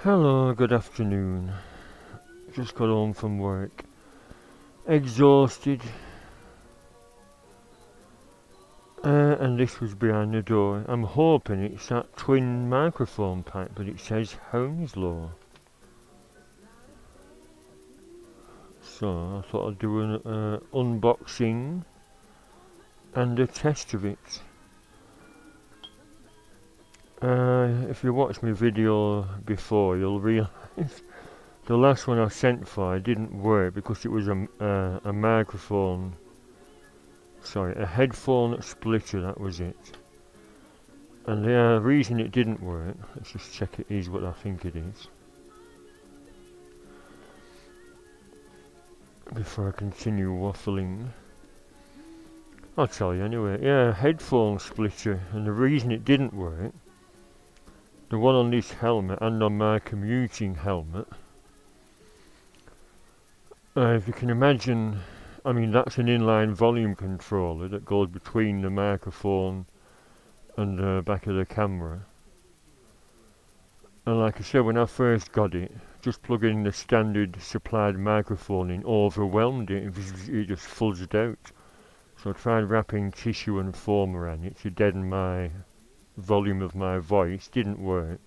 Hello, good afternoon. Just got home from work. Exhausted. And this was behind the door. I'm hoping it's that twin microphone pipe, but it says Hounslow. So I thought I'd do an unboxing and a test of it. If you watched my video before, you'll realise the last one I sent for didn't work because it was a microphone. Sorry, a headphone splitter, that was it. And the reason it didn't work, let's just check it is what I think it is. Before I continue waffling. I'll tell you anyway. Yeah, headphone splitter, and the reason it didn't work, the one on this helmet and on my commuting helmet, if you can imagine, I mean that's an inline volume controller that goes between the microphone and the back of the camera. And like I said, when I first got it, just plugging the standard supplied microphone in overwhelmed it. It just fuzzed out. So I tried wrapping tissue and foam around it to deaden my volume of my voice. Didn't work.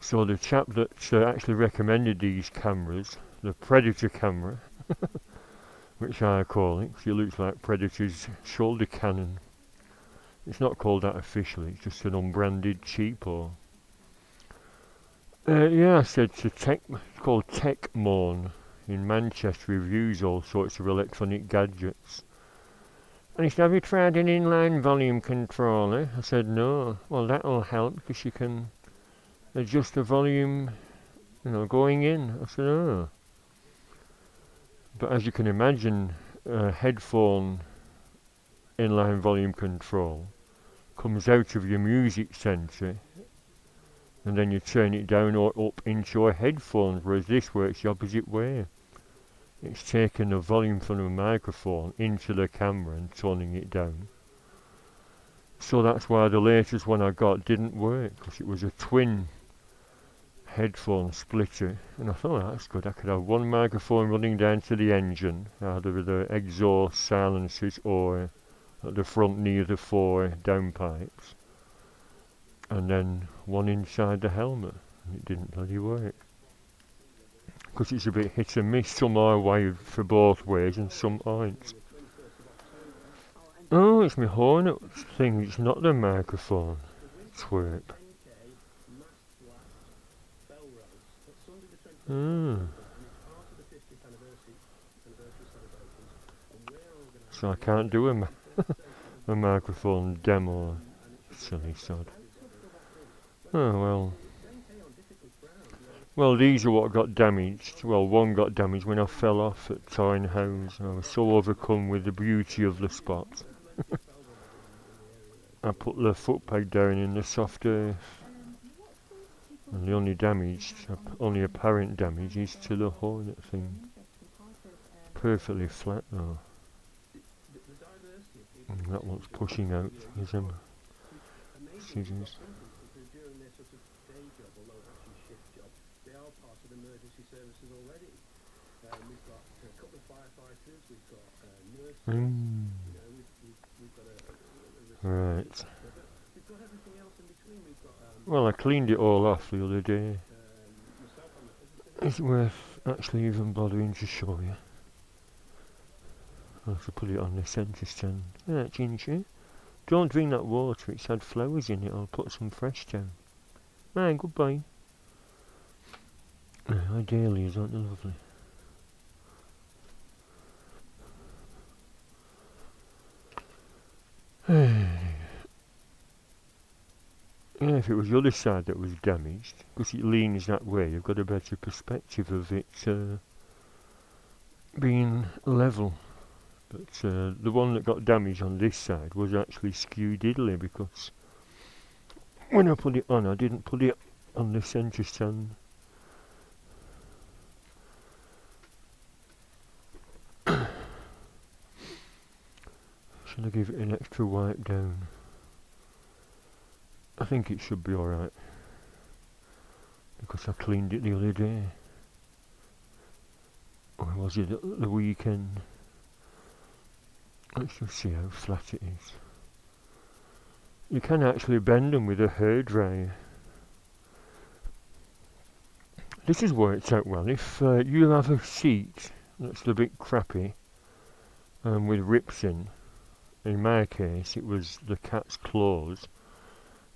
So the chap that actually recommended these cameras, the Predator camera, which I call it, 'cause it looks like Predator's shoulder cannon. It's not called that officially, it's just an unbranded cheapo. Yeah, I said to it's called Techmoan in Manchester, reviews all sorts of electronic gadgets. And he said, have you tried an inline volume controller? I said, no. Well, that'll help because you can adjust the volume, going in. I said, oh. But as you can imagine, a headphone inline volume control comes out of your music sensor and then you turn it down or up into your headphones, whereas this works the opposite way. It's taking the volume from the microphone into the camera and toning it down. So that's why the latest one I got didn't work, because it was a twin headphone splitter. And I thought, oh, that's good, I could have one microphone running down to the engine, either with the exhaust silencers or at the front near the 4 downpipes, and then one inside the helmet. And it didn't bloody work. Because it's a bit hit and miss. Some are wired for both ways and some aren't. Oh, it's my hornet thing. It's not the microphone. Twerp. So I can't do a microphone demo. Silly sod. Oh well. Well, these are what got damaged. Well, one got damaged when I fell off at Tyne House. I was so overcome with the beauty of the spot. I put the foot peg down in the soft earth. And the only apparent damage is to the hornet thing. Perfectly flat though. And that one's pushing out with them scissors. Right. Well, I cleaned it all off the other day. Is it worth actually even bothering to show you? I'll have to put it on the centre stand. Yeah, Ginger. Don't drink that water, it's had flowers in it. I'll put some fresh down. Right, goodbye. Our dahlias, aren't they lovely? Yeah, if it was the other side that was damaged, because it leans that way, you've got a better perspective of it being level. But the one that got damaged on this side was actually skew diddly, because when I put it on, I didn't put it on the centre stand. Should I give it an extra wipe down? I think it should be alright. because I cleaned it the other day. Or was it at the weekend? Let's just see how flat it is. You can actually bend them with a hairdryer. This has worked out well. If you have a seat that's a bit crappy with rips in my case it was the cat's claws.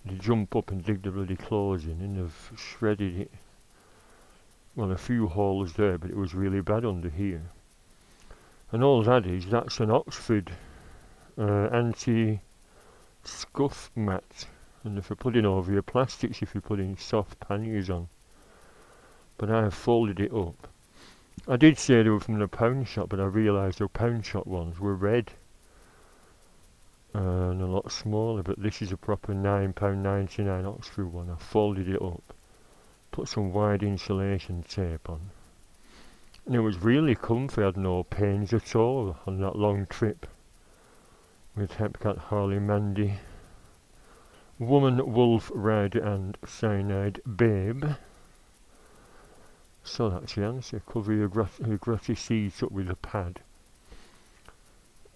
They jump up and dig the bloody claws in and they've shredded it. Well, a few holes there, but it was really bad under here. And all that is, that's an Oxford anti-scuff mat. And if you're putting over your plastics, if you're putting soft panniers on. But I have folded it up. I did say they were from the pound shop, but I realised the pound shop ones were red. And a lot smaller, but this is a proper £9.99 Oxford one. I folded it up, put some wide insulation tape on, and it was really comfy. I had no pains at all on that long trip with Hepcat, Harley, Mandy, Woman, Wolf, Rider and Cyanide Babe. So that's the answer. Cover your grassy seeds up with a pad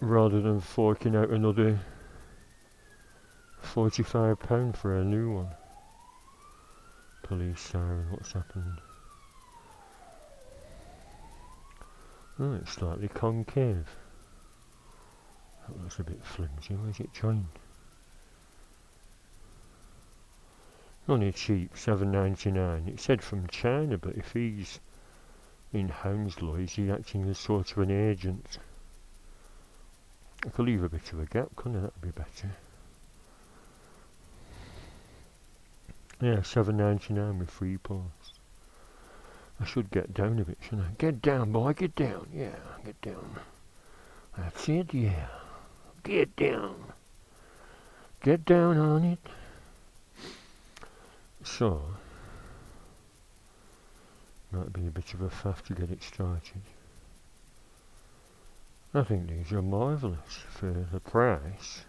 rather than forking out another £45 for a new one. Police siren, what's happened? Oh, it's slightly concave. That looks a bit flimsy. Where's it joined? Only cheap, $7.99. It said from China, but if he's in Hounslow, is he acting as sort of an agent? I could leave a bit of a gap, couldn't I? That'd be better. Yeah, $7.99 with free post. I should get down a bit, shouldn't I? Get down, boy, get down. Yeah, get down. That's it, yeah. Get down. Get down on it. So, might be a bit of a faff to get it started. I think these are marvellous for the price.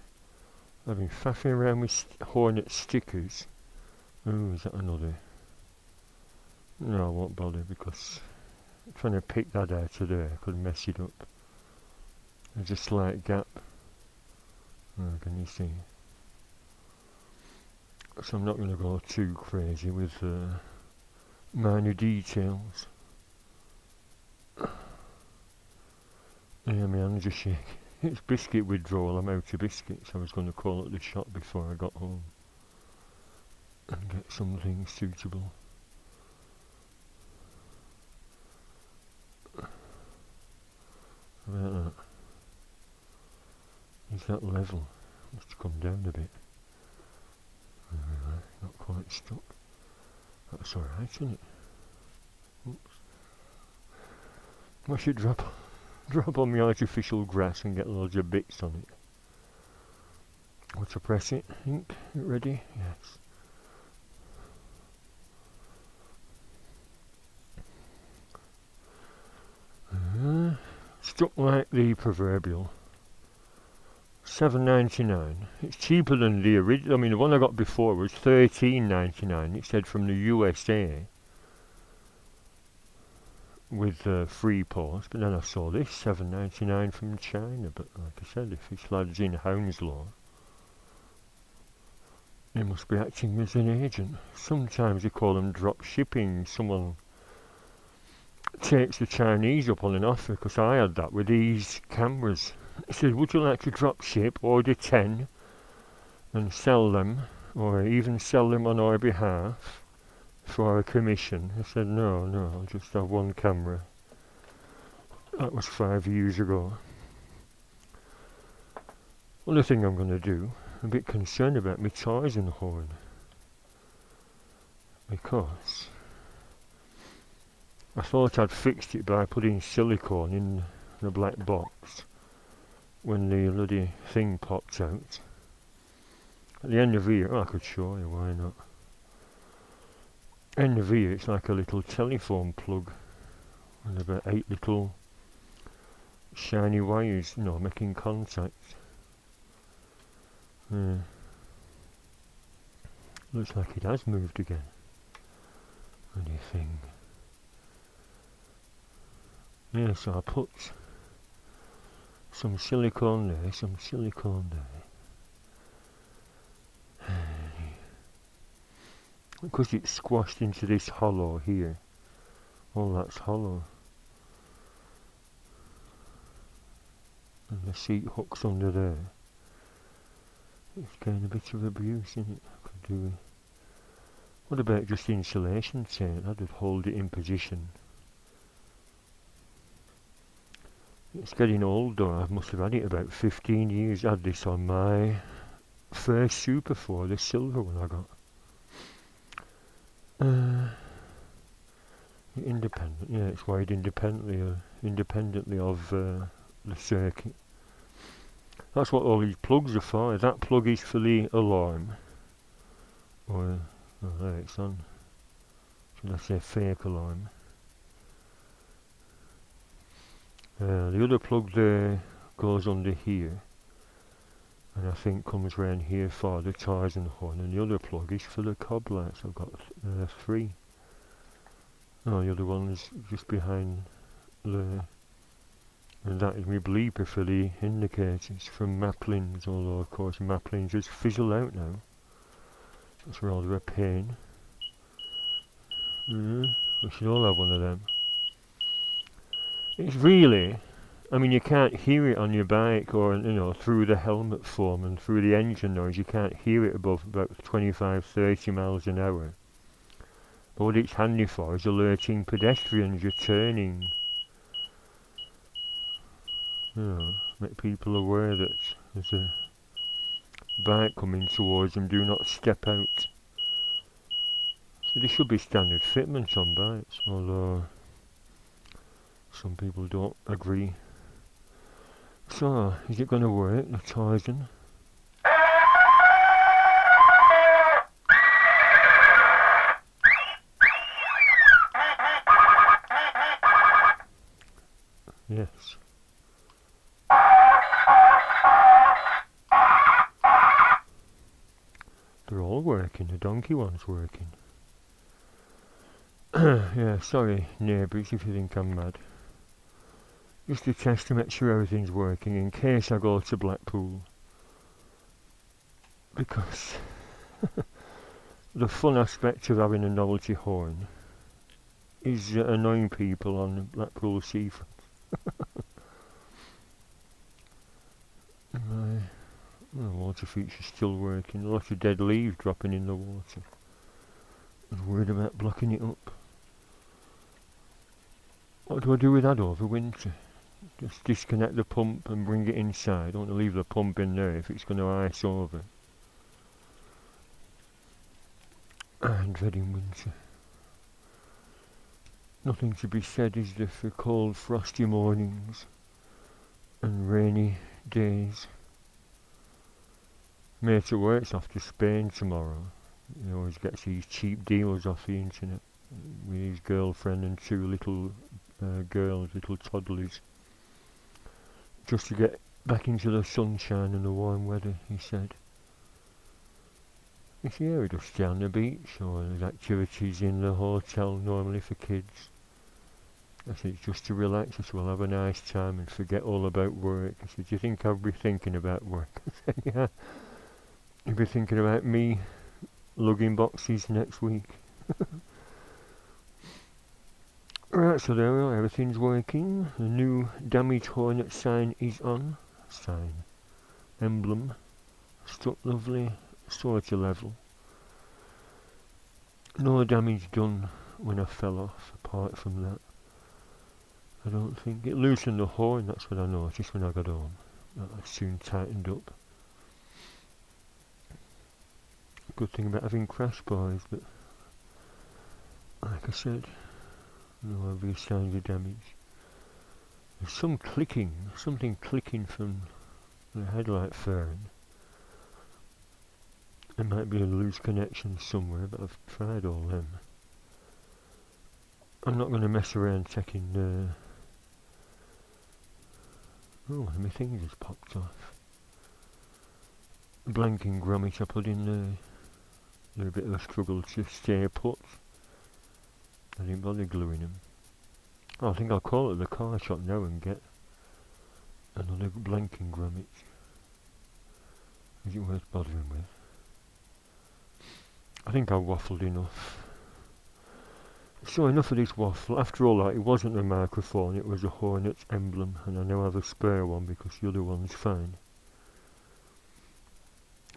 I've been faffing around with Hornet stickers. Oh, is that another? No, I won't bother because trying to pick that out of there, I could mess it up. There's a slight gap. Oh, can you see? So I'm not going to go too crazy with minor details. Yeah, my hands are shaking. It's biscuit withdrawal. I'm out of biscuits. I was going to call at the shop before I got home and get something suitable. How about that? Is that level? Must come down a bit. Not quite stuck. That's alright, isn't it? Oops. I should drop on the artificial grass and get loads of bits on it. Want to press it? Ink? Ready? Yes. Stuck like the proverbial. $7.99. It's cheaper than the original. I mean, the one I got before was $13.99. It said from the USA with free post. But then I saw this $7.99 from China. But like I said, if this lad's in Hounslow, he must be acting as an agent. Sometimes they call them drop shipping. Someone takes the Chinese up on an offer, because I had that with these cameras. He said, would you like to drop ship, order 10 and sell them, or even sell them on our behalf for a commission? I said, no, I'll just have one camera. That was 5 years ago. Other thing I'm going to do, I'm a bit concerned about my Tarzan horn, because I thought I'd fixed it by putting silicone in the black box when the bloody thing popped out. At the end of here, I could show you, why not? End of here, it's like a little telephone plug with about 8 little shiny wires, making contact. Looks like it has moved again. anything. Yeah, so I put some silicone there, some silicone there. Because it's squashed into this hollow here. All that's hollow. And the seat hooks under there. It's getting a bit of abuse, isn't it? I could do. What about just insulation tape? That'd hold it in position. It's getting old though. I must have had it about 15 years. I had this on my first Super 4, the silver one I got. Independent, yeah, it's wired independently of the circuit. That's what all these plugs are for. That plug is for the alarm. Or, oh, there it's on. Should I say fake alarm? The other plug there goes under here. And I think comes round here for the Tarzan horn. And the other plug is for the cob lights. I've got 3. Oh, the other one is just behind there. And that is my bleeper for the indicators from Maplin's, although of course Maplin's has fizzled out now. That's rather a pain. We should all have one of them. It's really, I mean, you can't hear it on your bike or, you know, through the helmet foam and through the engine noise. You can't hear it above about 25-30 miles an hour. But what it's handy for is alerting pedestrians you're turning. You know, make people aware that there's a bike coming towards them, do not step out. So there should be standard fitment on bikes, although some people don't agree. So, is it going to work, the Tarzan? Yes. They're all working, the donkey one's working. Yeah, sorry neighbours if you think I'm mad. Just a test to make sure everything's working in case I go to Blackpool. Because the fun aspect of having a novelty horn is annoying people on the Blackpool seafront. My water feature's still working. A lot of dead leaves dropping in the water. I was worried about blocking it up. What do I do with that over winter? Just disconnect the pump and bring it inside. I don't want to leave the pump in there if it's going to ice over. I'm dreading winter. Nothing to be said, is there, for cold, frosty mornings and rainy days. Mate at work's off to Spain tomorrow. He always gets these cheap deals off the internet with his girlfriend and 2 little girls, little toddlers, just to get back into the sunshine and the warm weather, he said. He said, yeah, we just stay on the beach, or there's activities in the hotel normally for kids. I said, it's just to relax. I said, we'll have a nice time and forget all about work. I said, do you think I'll be thinking about work? I said, yeah. You'll be thinking about me lugging boxes next week. Right, so there we are, everything's working. The new damaged Hornet sign is on. Sign. Emblem. Stuck lovely, sort of level. No damage done when I fell off, apart from that. I don't think. It loosened the horn, that's what I noticed when I got home. That soon tightened up. Good thing about having crash bars, but like I said, no obvious signs of damage. There's some clicking, something clicking from the headlight fairing. There might be a loose connection somewhere, but I've tried all them. I'm not going to mess around checking. Oh, one of my things has popped off. The blanking grommet I put in there. They're a bit of a struggle to stay put. I didn't bother gluing them. Oh, I think I'll call it the car shop now and get another blanking grommet. Is it worth bothering with? I think I waffled enough. So enough of this waffle. After all that, it wasn't a microphone, it was a Hornet's emblem, and I now have a spare one because the other one's fine.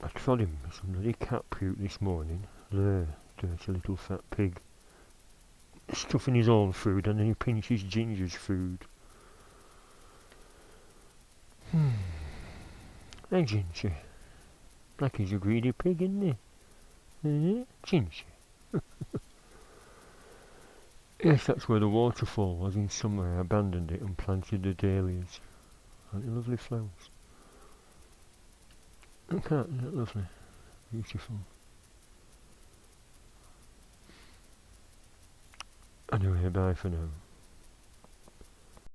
I trod him with some bloody cat puke this morning. There, dirty little fat pig. Stuffing his own food and then he pinches Ginger's food. Hey Ginger. Blackie's a greedy pig, isn't he? Ginger. Yes, that's where the waterfall was in summer. I abandoned it and planted the dahlias. Aren't they lovely flowers? Look at that, isn't that lovely? Beautiful. Anyway, bye for now.